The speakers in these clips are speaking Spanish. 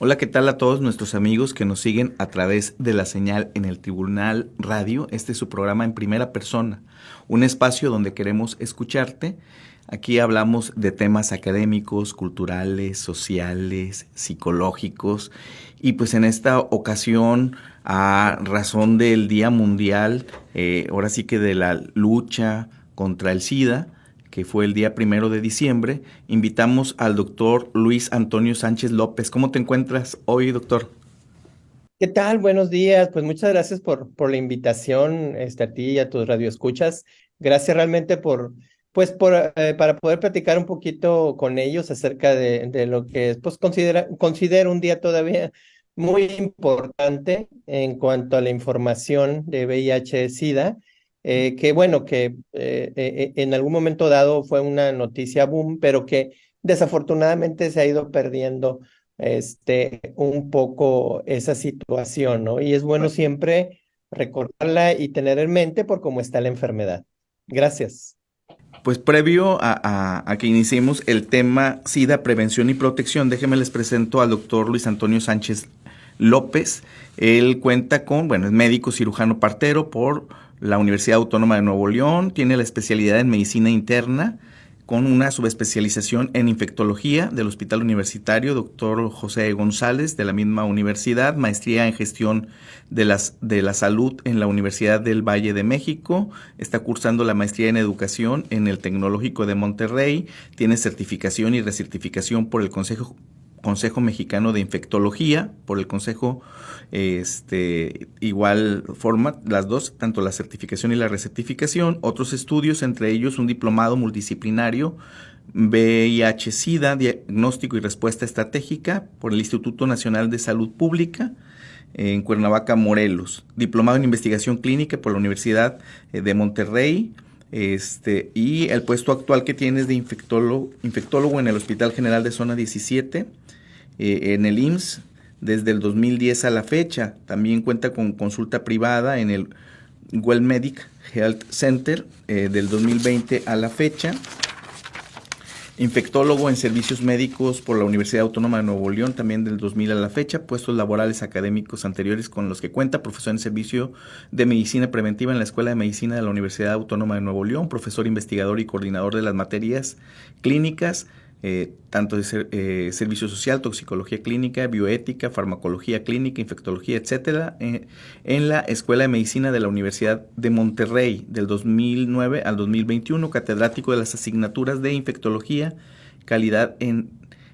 Hola, ¿qué tal a todos nuestros amigos que nos siguen a través de la señal en el Tribunal Radio? Este es su programa en primera persona, un espacio donde queremos escucharte. Aquí hablamos de temas académicos, culturales, sociales, psicológicos y pues en esta ocasión, a razón del Día Mundial, ahora sí que de la lucha contra el SIDA, que fue el día 1 de diciembre, invitamos al doctor Luis Antonio Sánchez López. ¿Cómo te encuentras hoy, doctor? ¿Qué tal? Buenos días. Pues muchas gracias por la invitación, a ti y a tus radioescuchas. Gracias realmente para poder platicar un poquito con ellos acerca de lo que pues considero un día todavía muy importante en cuanto a la información de VIH-Sida, que bueno, en algún momento dado fue una noticia boom, pero que desafortunadamente se ha ido perdiendo un poco esa situación, ¿no? Y es bueno Bueno, siempre recordarla y tener en mente por cómo está la enfermedad. Gracias. pues previo a que iniciemos el tema SIDA, prevención y protección, déjenme les presento al doctor Luis Antonio Sánchez López. Él cuenta con, bueno, es médico cirujano partero por la Universidad Autónoma de Nuevo León, tiene la especialidad en medicina interna con una subespecialización en infectología del Hospital Universitario Dr. José González de la misma universidad, maestría en gestión de la salud en la Universidad del Valle de México, está cursando la maestría en educación en el Tecnológico de Monterrey, tiene certificación y recertificación por el Consejo Mexicano de Infectología, por el Consejo, igual forma, las dos, tanto la certificación y la recertificación, otros estudios, entre ellos un diplomado multidisciplinario, VIH-Sida, diagnóstico y respuesta estratégica, por el Instituto Nacional de Salud Pública, en Cuernavaca, Morelos, diplomado en investigación clínica por la Universidad de Monterrey, y el puesto actual que tiene es de infectólogo en el Hospital General de Zona 17, en el IMSS, desde el 2010 a la fecha. También cuenta con consulta privada en el Wellmedic Health Center, del 2020 a la fecha. Infectólogo en servicios médicos por la Universidad Autónoma de Nuevo León, también del 2000 a la fecha. Puestos laborales académicos anteriores con los que cuenta: profesor en servicio de medicina preventiva en la Escuela de Medicina de la Universidad Autónoma de Nuevo León, profesor investigador y coordinador de las materias clínicas, tanto de servicio social, toxicología clínica, bioética, farmacología clínica, infectología, etcétera, en la Escuela de Medicina de la Universidad de Monterrey, del 2009 al 2021, catedrático de las asignaturas de infectología, calidad en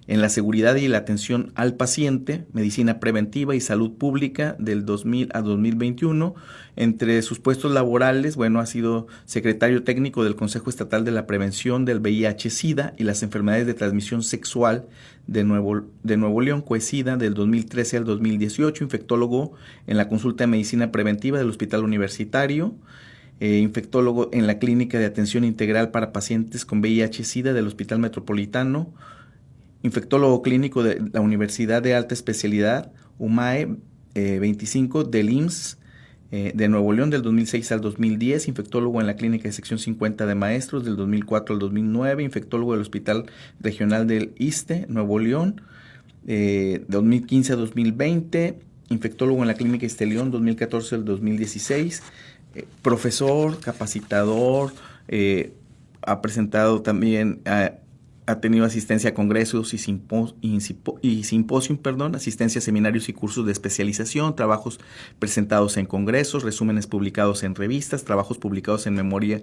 la seguridad y la atención al paciente, medicina preventiva y salud pública, del 2000 a 2021. Entre sus puestos laborales, bueno, ha sido secretario técnico del Consejo Estatal de la Prevención del VIH-Sida y las enfermedades de transmisión sexual de Nuevo León, COESIDA, del 2013 al 2018, infectólogo en la consulta de medicina preventiva del Hospital Universitario, infectólogo en la Clínica de Atención Integral para Pacientes con VIH-Sida del Hospital Metropolitano, infectólogo clínico de la Universidad de Alta Especialidad, UMAE 25 del IMSS, de Nuevo León, del 2006 al 2010, infectólogo en la Clínica de Sección 50 de Maestros del 2004 al 2009, infectólogo del Hospital Regional del ISSSTE, Nuevo León, 2015 a 2020, infectólogo en la Clínica Estelión 2014 al 2016, profesor, capacitador, ha presentado también, ha tenido asistencia a congresos y simposios, asistencia a seminarios y cursos de especialización, trabajos presentados en congresos, resúmenes publicados en revistas, trabajos publicados en memoria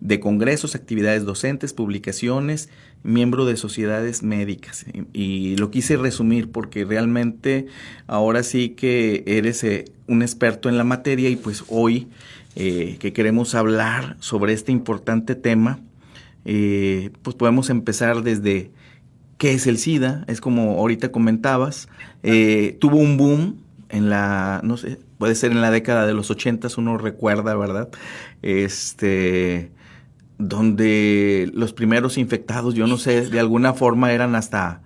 de congresos, actividades docentes, publicaciones, miembro de sociedades médicas. Y lo quise resumir porque realmente ahora sí que eres un experto en la materia y pues hoy, que queremos hablar sobre este importante tema, pues podemos empezar desde qué es el SIDA. Es como ahorita comentabas, tuvo un boom en la, no sé, puede ser en la década de los 80, uno recuerda, ¿verdad? Donde los primeros infectados, yo no sé, de alguna forma eran hasta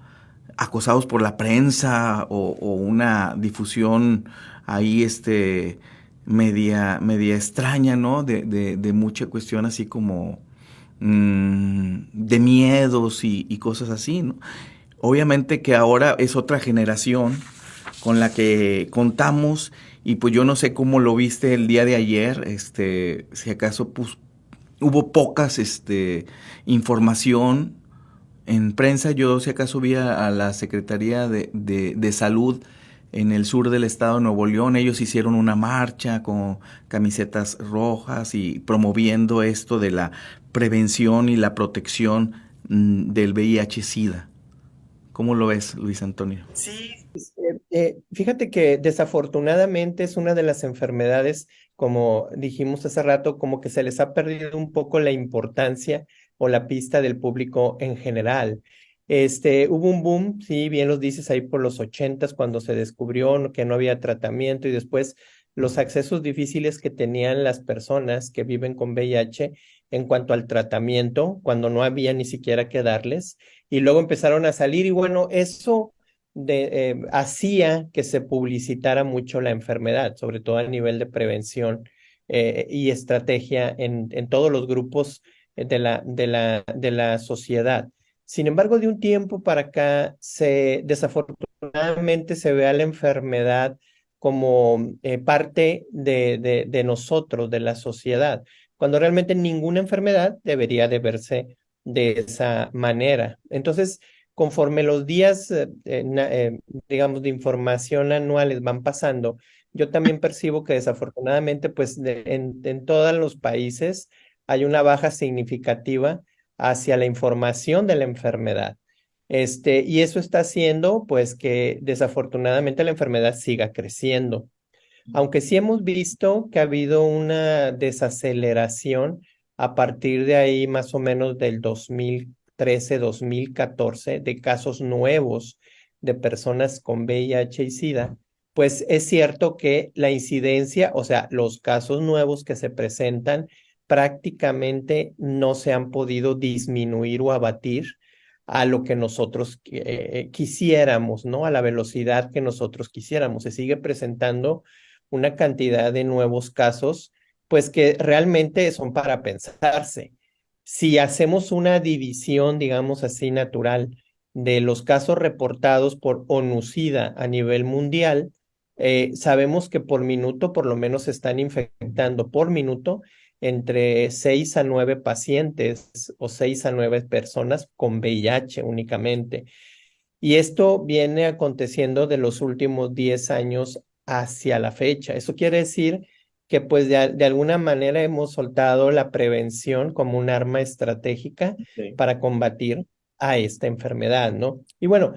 acosados por la prensa o una difusión ahí, media extraña, ¿no? De mucha cuestión así como de miedos y cosas así, ¿no? Obviamente que ahora es otra generación con la que contamos y pues yo no sé cómo lo viste el día de ayer, si acaso pues, hubo pocas información en prensa. Yo si acaso vi a la Secretaría de Salud en el sur del estado de Nuevo León. Ellos hicieron una marcha con camisetas rojas y promoviendo esto de la prevención y la protección del VIH-Sida. ¿Cómo lo ves, Luis Antonio? Sí, fíjate que desafortunadamente es una de las enfermedades, como dijimos hace rato, como que se les ha perdido un poco la importancia o la pista del público en general. Hubo un boom, sí, bien los dices ahí por los 80s cuando se descubrió que no había tratamiento y después los accesos difíciles que tenían las personas que viven con VIH en cuanto al tratamiento, cuando no había ni siquiera que darles y luego empezaron a salir y bueno, eso hacía que se publicitara mucho la enfermedad, sobre todo a nivel de prevención y estrategia en todos los grupos de la sociedad. Sin embargo, de un tiempo para acá, desafortunadamente se ve a la enfermedad como parte de nosotros, de la sociedad, cuando realmente ninguna enfermedad debería de verse de esa manera. Entonces, conforme los días, digamos, de información anuales van pasando, yo también percibo que desafortunadamente, pues en todos los países hay una baja significativa hacia la información de la enfermedad. Y eso está haciendo, pues, que desafortunadamente la enfermedad siga creciendo. Aunque sí hemos visto que ha habido una desaceleración a partir de ahí más o menos del 2013, 2014, de casos nuevos de personas con VIH y SIDA, pues es cierto que la incidencia, o sea, los casos nuevos que se presentan prácticamente no se han podido disminuir o abatir a lo que nosotros quisiéramos, ¿no? A la velocidad que nosotros quisiéramos. Se sigue presentando una cantidad de nuevos casos, pues que realmente son para pensarse. Si hacemos una división, digamos así, natural de los casos reportados por ONU-SIDA a nivel mundial, sabemos que por minuto por lo menos se están infectando por minuto entre 6 a 9 pacientes o 6 a 9 personas con VIH únicamente. Y esto viene aconteciendo de los últimos 10 años hacia la fecha. Eso quiere decir que pues de alguna manera hemos soltado la prevención como un arma estratégica para combatir a esta enfermedad, ¿no? Y bueno,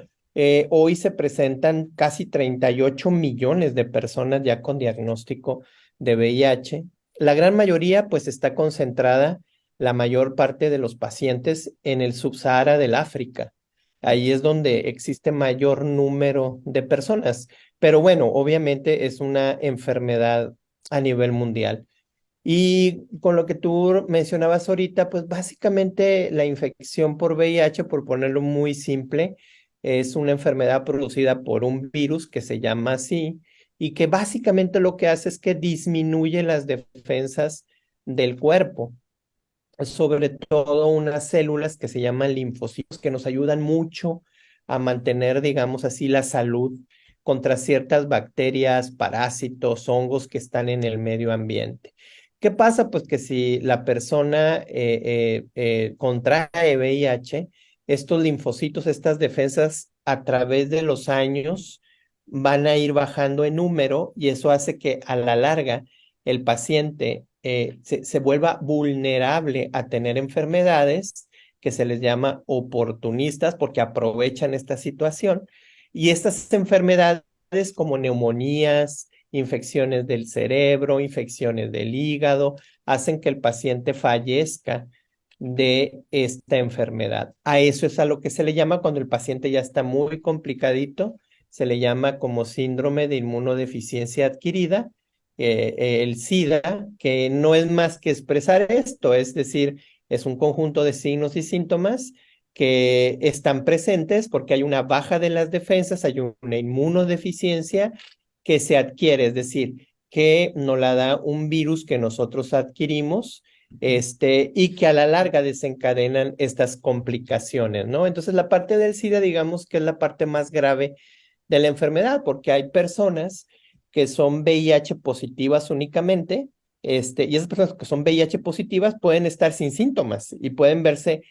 hoy se presentan casi 38 millones de personas ya con diagnóstico de VIH. La gran mayoría pues está concentrada, la mayor parte de los pacientes en el subsahara del África. Ahí es donde existe mayor número de personas. Pero bueno, obviamente es una enfermedad a nivel mundial. Y con lo que tú mencionabas ahorita, pues básicamente la infección por VIH, por ponerlo muy simple, es una enfermedad producida por un virus que se llama así y que básicamente lo que hace es que disminuye las defensas del cuerpo, sobre todo unas células que se llaman linfocitos, que nos ayudan mucho a mantener, digamos así, la salud contra ciertas bacterias, parásitos, hongos que están en el medio ambiente. ¿Qué pasa? Pues que si la persona contrae VIH, estos linfocitos, estas defensas, a través de los años van a ir bajando en número y eso hace que a la larga el paciente se vuelva vulnerable a tener enfermedades que se les llama oportunistas porque aprovechan esta situación y estas enfermedades como neumonías, infecciones del cerebro, infecciones del hígado, hacen que el paciente fallezca de esta enfermedad. A eso es a lo que se le llama cuando el paciente ya está muy complicadito, se le llama como síndrome de inmunodeficiencia adquirida, el SIDA, que no es más que expresar esto, es decir, es un conjunto de signos y síntomas que están presentes porque hay una baja de las defensas, hay una inmunodeficiencia que se adquiere, es decir, que nos la da un virus que nosotros adquirimos, y que a la larga desencadenan estas complicaciones, ¿no? Entonces la parte del SIDA, digamos que es la parte más grave de la enfermedad, porque hay personas que son VIH positivas únicamente, y esas personas que son VIH positivas pueden estar sin síntomas y pueden verse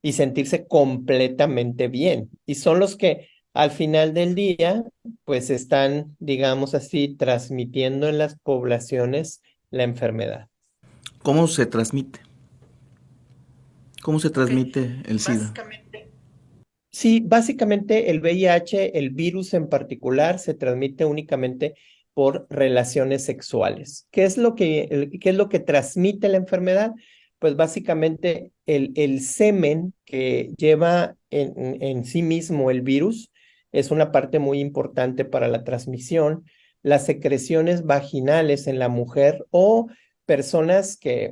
y sentirse completamente bien. Y son los que al final del día, pues están, digamos así, transmitiendo en las poblaciones la enfermedad. ¿Cómo se transmite? ¿Cómo se Ok, transmite el SIDA? básicamente. Sí, básicamente el VIH, el virus en particular, se transmite únicamente por relaciones sexuales. ¿Qué es lo que transmite la enfermedad? Pues básicamente el semen que lleva en sí mismo el virus es una parte muy importante para la transmisión. Las secreciones vaginales en la mujer o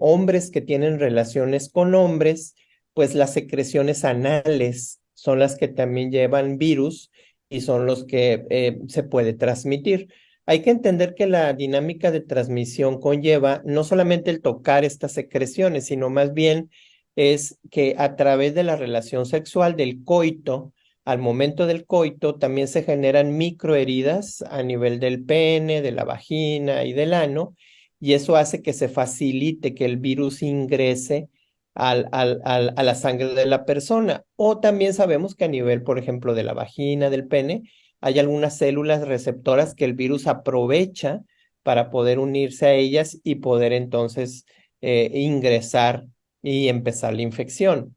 hombres que tienen relaciones con hombres, pues las secreciones anales son las que también llevan virus y son los que se puede transmitir. Hay que entender que la dinámica de transmisión conlleva no solamente el tocar estas secreciones, sino más bien es que a través de la relación sexual del coito, al momento del coito, también se generan microheridas a nivel del pene, de la vagina y del ano, y eso hace que se facilite que el virus ingrese a la sangre de la persona. O también sabemos que a nivel, por ejemplo, de la vagina, del pene, hay algunas células receptoras que el virus aprovecha para poder unirse a ellas y poder entonces ingresar y empezar la infección.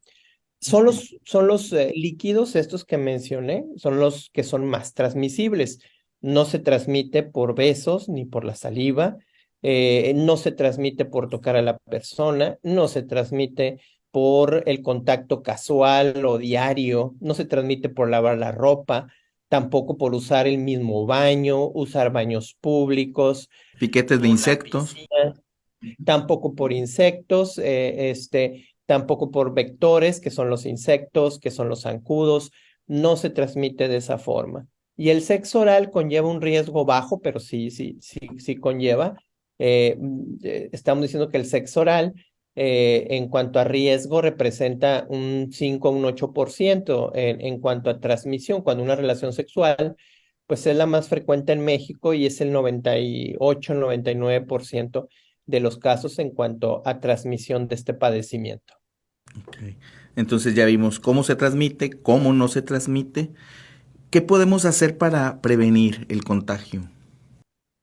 Son los líquidos estos que mencioné, son los que son más transmisibles. No se transmite por besos ni por la saliva, no se transmite por tocar a la persona, no se transmite por el contacto casual o diario, no se transmite por lavar la ropa, tampoco por usar el mismo baño, usar baños públicos, Piquetes de por la insectos. piscina, tampoco por insectos, tampoco por vectores, que son los insectos, que son los zancudos, no se transmite de esa forma. Y el sexo oral conlleva un riesgo bajo, pero sí conlleva. Estamos diciendo que el sexo oral, en cuanto a riesgo, representa un 5 a un 8% en cuanto a transmisión, cuando una relación sexual, pues es la más frecuente en México y es el 98-99% de los casos en cuanto a transmisión de este padecimiento. Ok. Entonces ya vimos cómo se transmite, cómo no se transmite. ¿Qué podemos hacer para prevenir el contagio?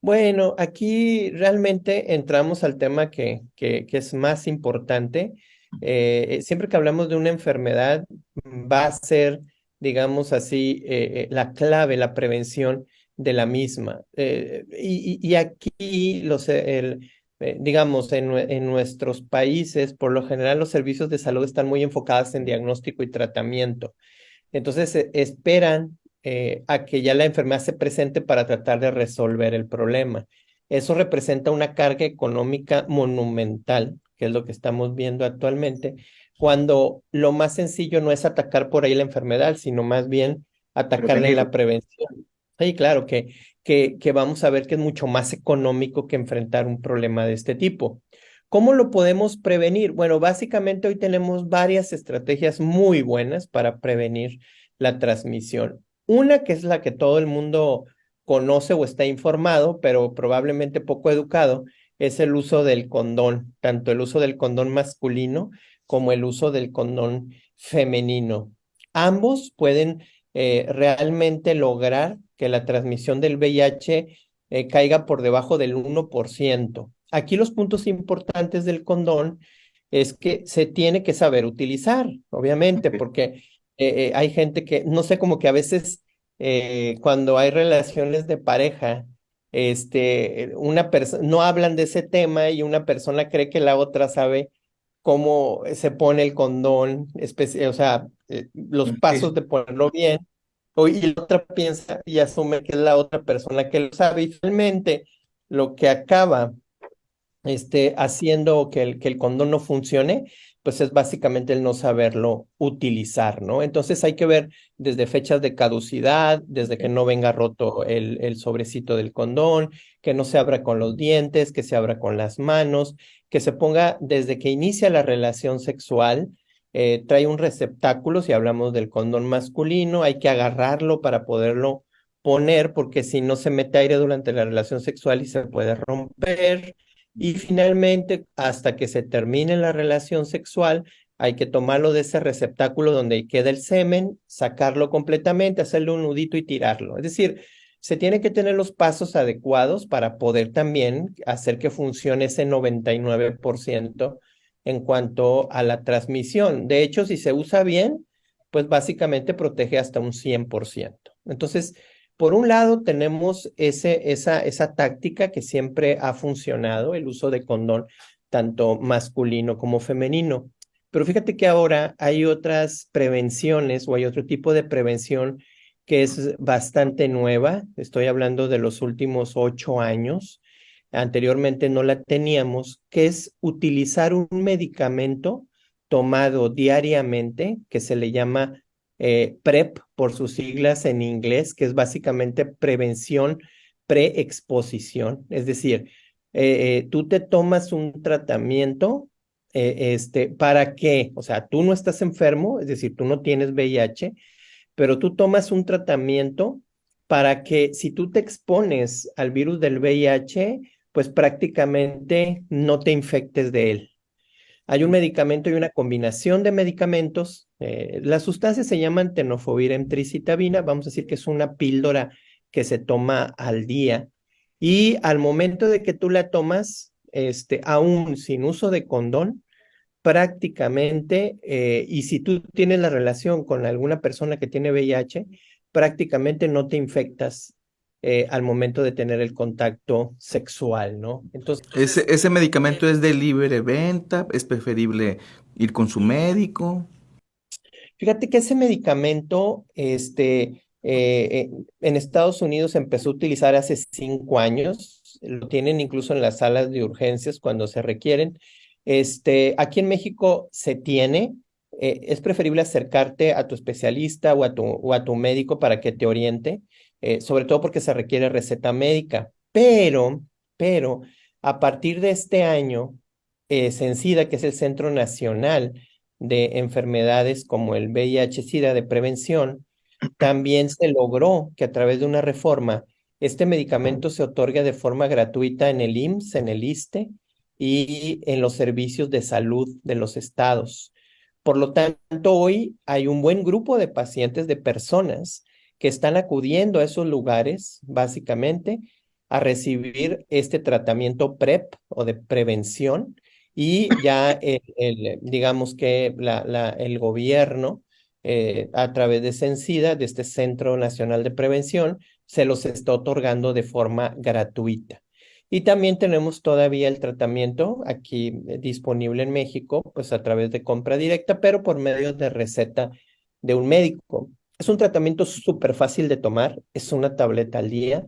Bueno, aquí realmente entramos al tema que es más importante. Siempre que hablamos de una enfermedad, va a ser, digamos así, la clave, la prevención de la misma. Y aquí, digamos, en nuestros países, por lo general, los servicios de salud están muy enfocados en diagnóstico y tratamiento. Entonces esperan a que ya la enfermedad se presente para tratar de resolver el problema. Eso representa una carga económica monumental, que es lo que estamos viendo actualmente, cuando lo más sencillo no es atacar por ahí la enfermedad, sino más bien atacarla en Prevenirlo. la prevención. Sí, claro que vamos a ver que es mucho más económico que enfrentar un problema de este tipo. ¿Cómo lo podemos prevenir? Bueno, básicamente hoy tenemos varias estrategias muy buenas para prevenir la transmisión. Una que es la que todo el mundo conoce o está informado, pero probablemente poco educado, es el uso del condón, tanto el uso del condón masculino como el uso del condón femenino. Ambos pueden realmente lograr que la transmisión del VIH caiga por debajo del 1%. Aquí los puntos importantes del condón es que se tiene que saber utilizar, obviamente, Ok. porque hay gente que, no sé, como que a veces cuando hay relaciones de pareja, una persona, no hablan de ese tema y una persona cree que la otra sabe cómo se pone el condón, o sea, los pasos Sí. de ponerlo bien, y la otra piensa y asume que es la otra persona que lo sabe, y finalmente lo que acaba haciendo que el condón no funcione, pues es básicamente el no saberlo utilizar, ¿no? Entonces hay que ver desde fechas de caducidad, desde que no venga roto el sobrecito del condón, que no se abra con los dientes, que se abra con las manos, que se ponga desde que inicia la relación sexual. Trae un receptáculo, si hablamos del condón masculino, hay que agarrarlo para poderlo poner porque si no se mete aire durante la relación sexual y se puede romper. Y finalmente, hasta que se termine la relación sexual, hay que tomarlo de ese receptáculo donde queda el semen, sacarlo completamente, hacerle un nudito y tirarlo. Es decir, se tiene que tener los pasos adecuados para poder también hacer que funcione ese 99% en cuanto a la transmisión. De hecho, si se usa bien, pues básicamente protege hasta un 100%. Entonces, por un lado, tenemos esa táctica que siempre ha funcionado, el uso de condón, tanto masculino como femenino. Pero fíjate que ahora hay otras prevenciones o hay otro tipo de prevención que es bastante nueva. Estoy hablando de los últimos 8 años. Anteriormente no la teníamos, que es utilizar un medicamento tomado diariamente que se le llama PrEP por sus siglas en inglés, que es básicamente prevención preexposición. Es decir, tú te tomas un tratamiento ¿para qué? O sea, tú no estás enfermo, es decir, tú no tienes VIH, pero tú tomas un tratamiento para que si tú te expones al virus del VIH, pues prácticamente no te infectes de él. Hay un medicamento y una combinación de medicamentos. Las sustancias se llaman tenofovir emtricitabina. Vamos a decir que es una píldora que se toma al día. Y al momento de que tú la tomas, aún sin uso de condón, prácticamente, y si tú tienes la relación con alguna persona que tiene VIH, prácticamente no te infectas al momento de tener el contacto sexual, ¿no? Entonces, Ese medicamento es de libre venta, es preferible ir con su médico. fíjate que ese medicamento, en Estados Unidos se empezó a utilizar hace 5 años, lo tienen incluso en las salas de urgencias cuando se requieren. Aquí en México se tiene, es preferible acercarte a tu especialista o a tu médico para que te oriente, sobre todo porque se requiere receta médica. Pero, a partir de este año, CENSIDA, que es el Centro Nacional de enfermedades como el VIH-Sida de prevención, también se logró que a través de una reforma este medicamento se otorgue de forma gratuita en el IMSS, en el ISSSTE y en los servicios de salud de los estados. Por lo tanto, hoy hay un buen grupo de pacientes, de personas que están acudiendo a esos lugares, básicamente, a recibir este tratamiento PrEP o de prevención y ya digamos que el gobierno, a través de CENSIDA, de este Centro Nacional de Prevención, se los está otorgando de forma gratuita. Y también tenemos todavía el tratamiento aquí disponible en México, pues a través de compra directa, pero por medio de receta de un médico. Es un tratamiento súper fácil de tomar, es una tableta al día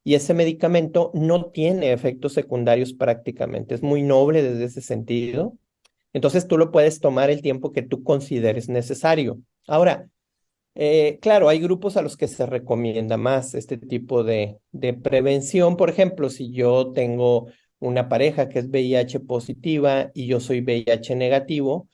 y ese medicamento no tiene efectos secundarios prácticamente, es muy noble desde ese sentido. Entonces tú lo puedes tomar el tiempo que tú consideres necesario. Ahora, claro, hay grupos a los que se recomienda más este tipo de prevención. Por ejemplo, si yo tengo una pareja que es VIH positiva y yo soy VIH negativo,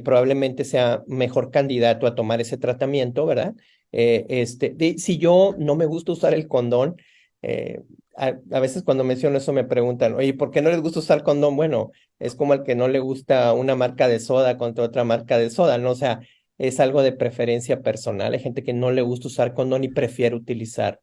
probablemente sea mejor candidato a tomar ese tratamiento, ¿verdad? Si yo no me gusta usar el condón, eh, a veces cuando menciono eso me preguntan, oye, ¿por qué no les gusta usar condón? Bueno, es como el que no le gusta una marca de soda contra otra marca de soda, ¿no? O sea, es algo de preferencia personal. Hay gente que no le gusta usar condón y prefiere utilizar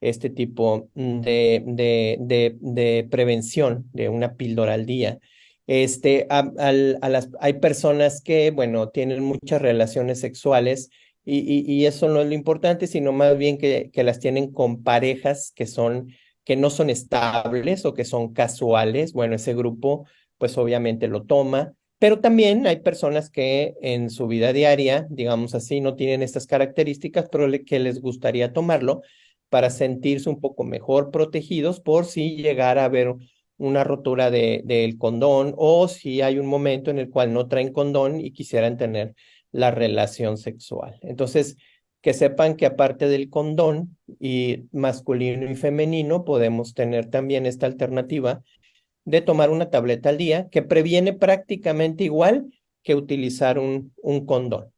este tipo de prevención de una píldora al día. Hay personas que, bueno, tienen muchas relaciones sexuales y eso no es lo importante, sino más bien que las tienen con parejas que no son estables o que son casuales. Bueno, ese grupo, pues obviamente lo toma. Pero también hay personas que en su vida diaria, digamos así, no tienen estas características, pero que les gustaría tomarlo para sentirse un poco mejor protegidos por si llegara a haber una rotura del condón o si hay un momento en el cual no traen condón y quisieran tener la relación sexual. Entonces, que sepan que aparte del condón y masculino y femenino, podemos tener también esta alternativa de tomar una tableta al día que previene prácticamente igual que utilizar un condón.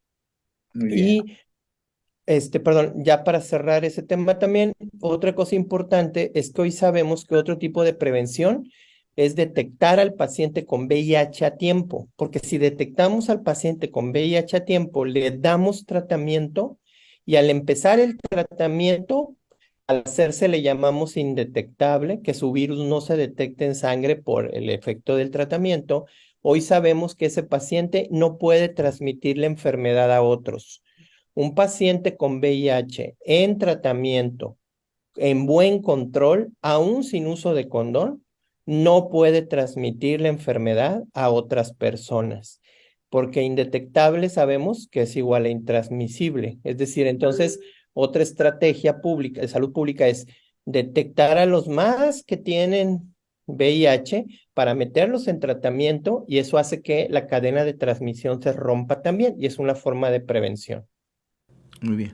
Muy bien. Y Perdón, ya para cerrar ese tema también, otra cosa importante es que hoy sabemos que otro tipo de prevención es detectar al paciente con VIH a tiempo, porque si detectamos al paciente con VIH a tiempo, le damos tratamiento y al empezar el tratamiento, al hacerse le llamamos indetectable, que su virus no se detecte en sangre por el efecto del tratamiento. Hoy sabemos que ese paciente no puede transmitir la enfermedad a otros. Un paciente con VIH en tratamiento, en buen control, aún sin uso de condón, no puede transmitir la enfermedad a otras personas, porque indetectable sabemos que es igual a intransmisible. Es decir, entonces, otra estrategia pública, de salud pública es detectar a los más que tienen VIH para meterlos en tratamiento y eso hace que la cadena de transmisión se rompa también y es una forma de prevención. Muy bien.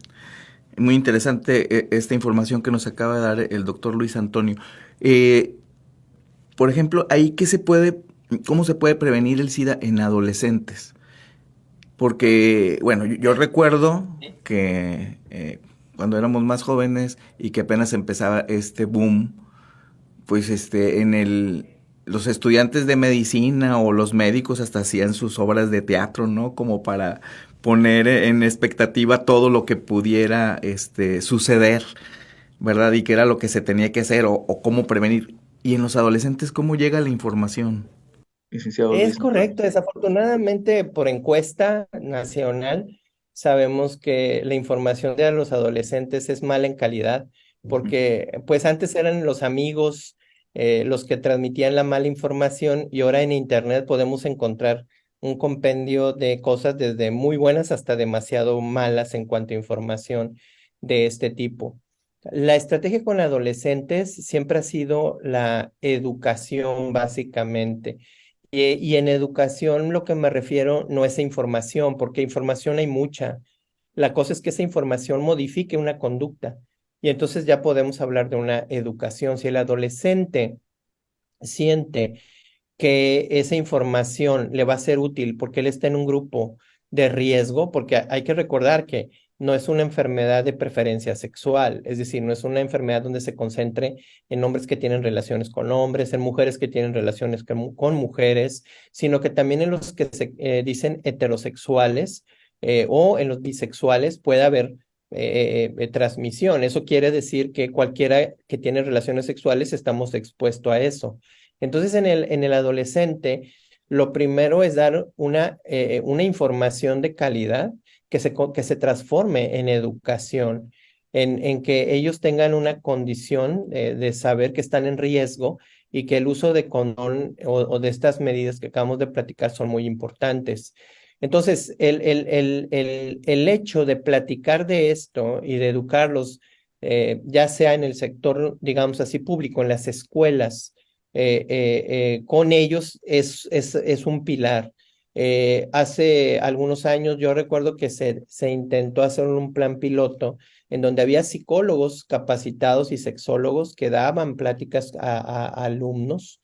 Muy interesante esta información que nos acaba de dar el doctor Luis Antonio. Eh, por ejemplo, ahí cómo se puede prevenir el SIDA en adolescentes. Porque, bueno, yo recuerdo que cuando éramos más jóvenes y que apenas empezaba este boom, pues los estudiantes de medicina o los médicos hasta hacían sus obras de teatro, ¿no? Como para poner en expectativa todo lo que pudiera suceder, ¿verdad? Y qué era lo que se tenía que hacer o cómo prevenir. Y en los adolescentes, ¿cómo llega la información, licenciado Es Luis Antonio? correcto, desafortunadamente por encuesta nacional sabemos que la información de los adolescentes es mala en calidad, Ujú. porque pues antes eran los amigos los que transmitían la mala información y ahora en internet podemos encontrar un compendio de cosas desde muy buenas hasta demasiado malas en cuanto a información de este tipo. La estrategia con adolescentes siempre ha sido la educación básicamente. Y en educación lo que me refiero no es a información, porque información hay mucha. La cosa es que esa información modifique una conducta. Y entonces ya podemos hablar de una educación. Si el adolescente siente que esa información le va a ser útil porque él está en un grupo de riesgo, porque hay que recordar que no es una enfermedad de preferencia sexual, es decir, no es una enfermedad donde se concentre en hombres que tienen relaciones con hombres, en mujeres que tienen relaciones con mujeres, sino que también en los que se dicen heterosexuales o en los bisexuales puede haber transmisión. Eso quiere decir que cualquiera que tiene relaciones sexuales estamos expuestos a eso. Entonces, en el adolescente, lo primero es dar una información de calidad que se transforme en educación, en que ellos tengan una condición de saber que están en riesgo y que el uso de condón o de estas medidas que acabamos de platicar son muy importantes. Entonces, el hecho de platicar de esto y de educarlos, ya sea en el sector, digamos así, público, en las escuelas, con ellos es un pilar. Hace algunos años yo recuerdo que se intentó hacer un plan piloto en donde había psicólogos capacitados y sexólogos que daban pláticas a alumnos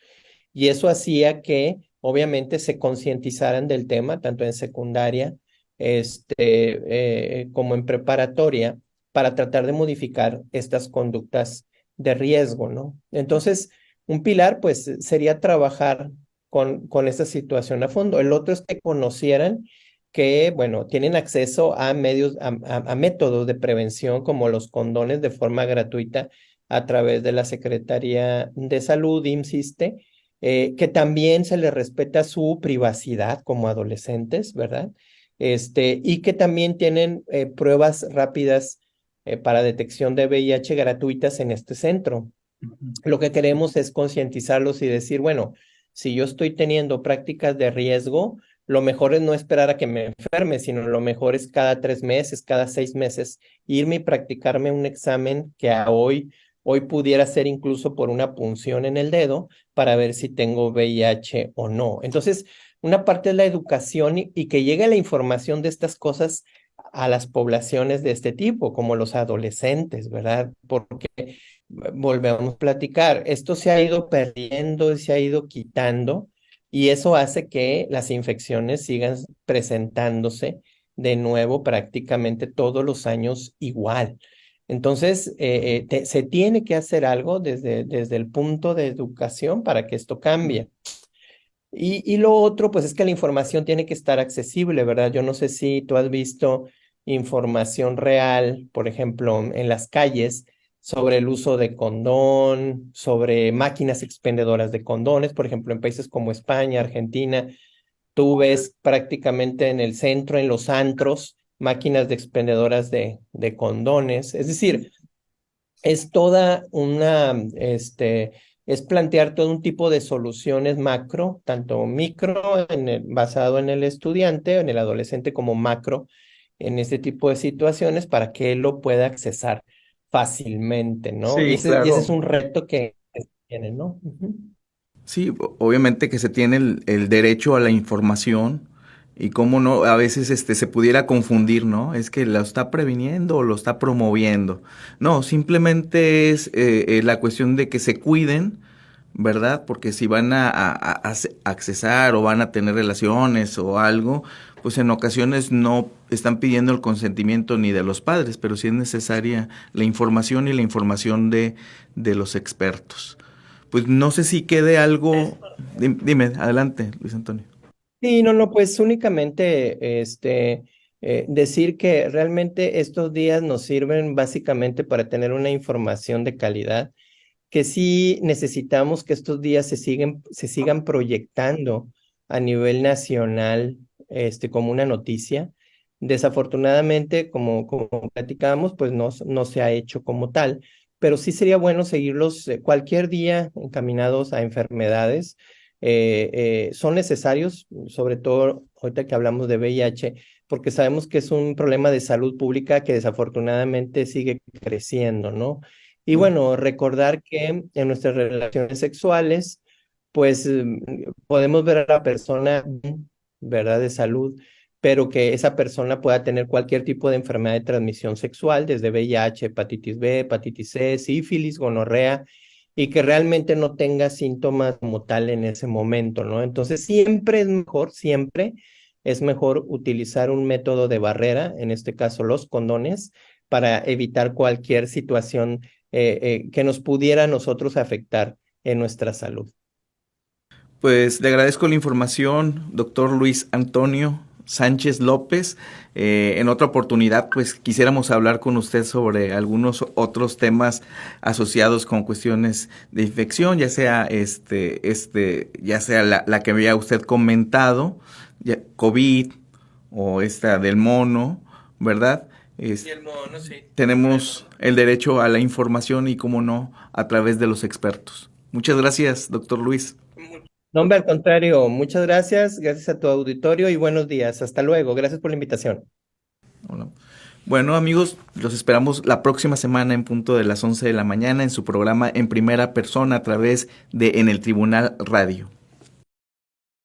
y eso hacía que obviamente se concientizaran del tema, tanto en secundaria como en preparatoria, para tratar de modificar estas conductas de riesgo, ¿no? Entonces, un pilar, pues, sería trabajar con esta situación a fondo. El otro es que conocieran que, bueno, tienen acceso a medios, a métodos de prevención como los condones de forma gratuita a través de la Secretaría de Salud, IMSS, que también se les respeta su privacidad como adolescentes, ¿verdad? Y que también tienen pruebas rápidas para detección de VIH gratuitas en este centro. Lo que queremos es concientizarlos y decir, bueno, si yo estoy teniendo prácticas de riesgo, lo mejor es no esperar a que me enferme, sino lo mejor es cada 3 meses, cada 6 meses, irme y practicarme un examen que hoy pudiera ser incluso por una punción en el dedo para ver si tengo VIH o no. Entonces, una parte es la educación y que llegue la información de estas cosas a las poblaciones de este tipo, como los adolescentes, ¿verdad? Porque volvemos a platicar, esto se ha ido perdiendo y se ha ido quitando y eso hace que las infecciones sigan presentándose de nuevo prácticamente todos los años igual. Entonces, se tiene que hacer algo desde el punto de educación para que esto cambie. Y lo otro, pues es que la información tiene que estar accesible, ¿verdad? Yo no sé si tú has visto información real, por ejemplo, en las calles, sobre el uso de condón, sobre máquinas expendedoras de condones, por ejemplo, en países como España, Argentina, tú ves prácticamente en el centro, en los antros, máquinas de expendedoras de condones. Es decir, es toda es plantear todo un tipo de soluciones macro, tanto micro basado en el estudiante, en el adolescente, como macro en este tipo de situaciones para que él lo pueda accesar fácilmente, ¿no? Sí, Y ese es claro. un reto que tiene, ¿no? Ujú. Sí, obviamente que se tiene el derecho a la información y cómo no, a veces se pudiera confundir, ¿no? Es que lo está previniendo o lo está promoviendo. No, simplemente es la cuestión de que se cuiden, ¿verdad? Porque si van accesar o van a tener relaciones o algo, pues en ocasiones no están pidiendo el consentimiento ni de los padres, pero sí es necesaria la información y la información de los expertos. Pues no sé si quede algo. Dime, adelante, Luis Antonio. Sí, no, no, pues únicamente decir que realmente estos días nos sirven básicamente para tener una información de calidad, que sí necesitamos que estos días se sigan proyectando a nivel nacional, como una noticia. Desafortunadamente, como platicábamos, pues no se ha hecho como tal, pero sí sería bueno seguirlos cualquier día encaminados a enfermedades. Son necesarios, sobre todo ahorita que hablamos de VIH, porque sabemos que es un problema de salud pública que desafortunadamente sigue creciendo, ¿no? Y bueno, recordar que en nuestras relaciones sexuales, pues podemos ver a la persona, bien, ¿verdad? De salud, pero que esa persona pueda tener cualquier tipo de enfermedad de transmisión sexual, desde VIH, hepatitis B, hepatitis C, sífilis, gonorrea, y que realmente no tenga síntomas como tal en ese momento, ¿no? Entonces, siempre es mejor utilizar un método de barrera, en este caso los condones, para evitar cualquier situación que nos pudiera a nosotros afectar en nuestra salud. Pues le agradezco la información, doctor Luis Antonio Sánchez López. En otra oportunidad, pues quisiéramos hablar con usted sobre algunos otros temas asociados con cuestiones de infección, ya sea ya sea la que había usted comentado, COVID o esta del mono, ¿verdad? Y el mono, sí. Tenemos el derecho a la información y, cómo no, a través de los expertos. Muchas gracias, doctor Luis. No, hombre, al contrario, muchas gracias, gracias a tu auditorio y buenos días. Hasta luego, gracias por la invitación. Hola. Bueno, amigos, los esperamos la próxima semana en punto de las 11 de la mañana en su programa En Primera Persona a través de En el Tribunal Radio.